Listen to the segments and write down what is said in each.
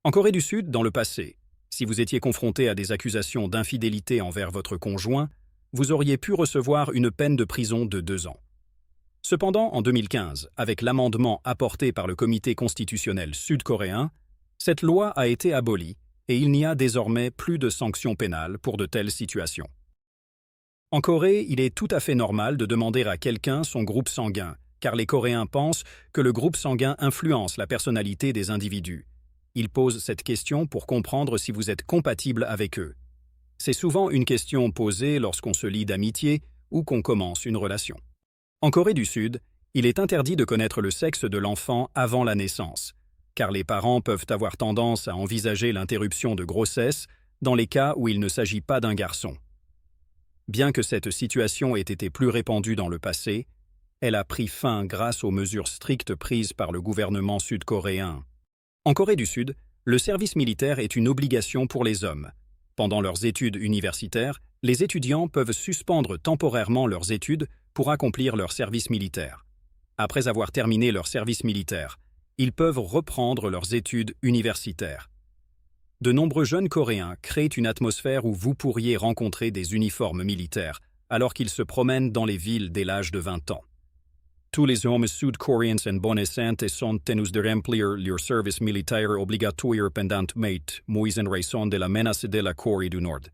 En Corée du Sud, dans le passé, si vous étiez confronté à des accusations d'infidélité envers votre conjoint, vous auriez pu recevoir une peine de prison de 2 ans. Cependant, en 2015, avec l'amendement apporté par le Comité constitutionnel sud-coréen, cette loi a été abolie et il n'y a désormais plus de sanctions pénales pour de telles situations. En Corée, il est tout à fait normal de demander à quelqu'un son groupe sanguin, car les Coréens pensent que le groupe sanguin influence la personnalité des individus. Ils posent cette question pour comprendre si vous êtes compatible avec eux. C'est souvent une question posée lorsqu'on se lie d'amitié ou qu'on commence une relation. En Corée du Sud, il est interdit de connaître le sexe de l'enfant avant la naissance, car les parents peuvent avoir tendance à envisager l'interruption de grossesse dans les cas où il ne s'agit pas d'un garçon. Bien que cette situation ait été plus répandue dans le passé, elle a pris fin grâce aux mesures strictes prises par le gouvernement sud-coréen. En Corée du Sud, le service militaire est une obligation pour les hommes. Pendant leurs études universitaires, les étudiants peuvent suspendre temporairement leurs études pour accomplir leur service militaire. Après avoir terminé leur service militaire, ils peuvent reprendre leurs études universitaires. De nombreux jeunes Coréens créent une atmosphère où vous pourriez rencontrer des uniformes militaires alors qu'ils se promènent dans les villes dès l'âge de 20 ans. Tous les hommes sud-coréens en bonne santé sont tenus de remplir leur service militaire obligatoire pendant mois en raison de la menace de la Corée du Nord.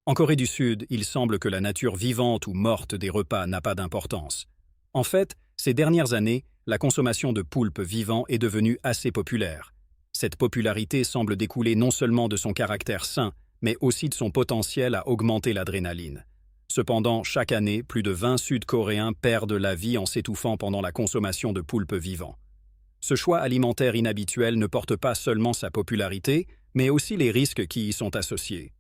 En Corée du Sud, il semble que la nature vivante ou morte des repas n'a pas d'importance. En fait, ces dernières années, la consommation de poulpe vivant est devenue assez populaire. Cette popularité semble découler non seulement de son caractère sain, mais aussi de son potentiel à augmenter l'adrénaline. Cependant, chaque année, plus de 20 Sud-Coréens perdent la vie en s'étouffant pendant la consommation de poulpe vivant. Ce choix alimentaire inhabituel ne porte pas seulement sa popularité, mais aussi les risques qui y sont associés.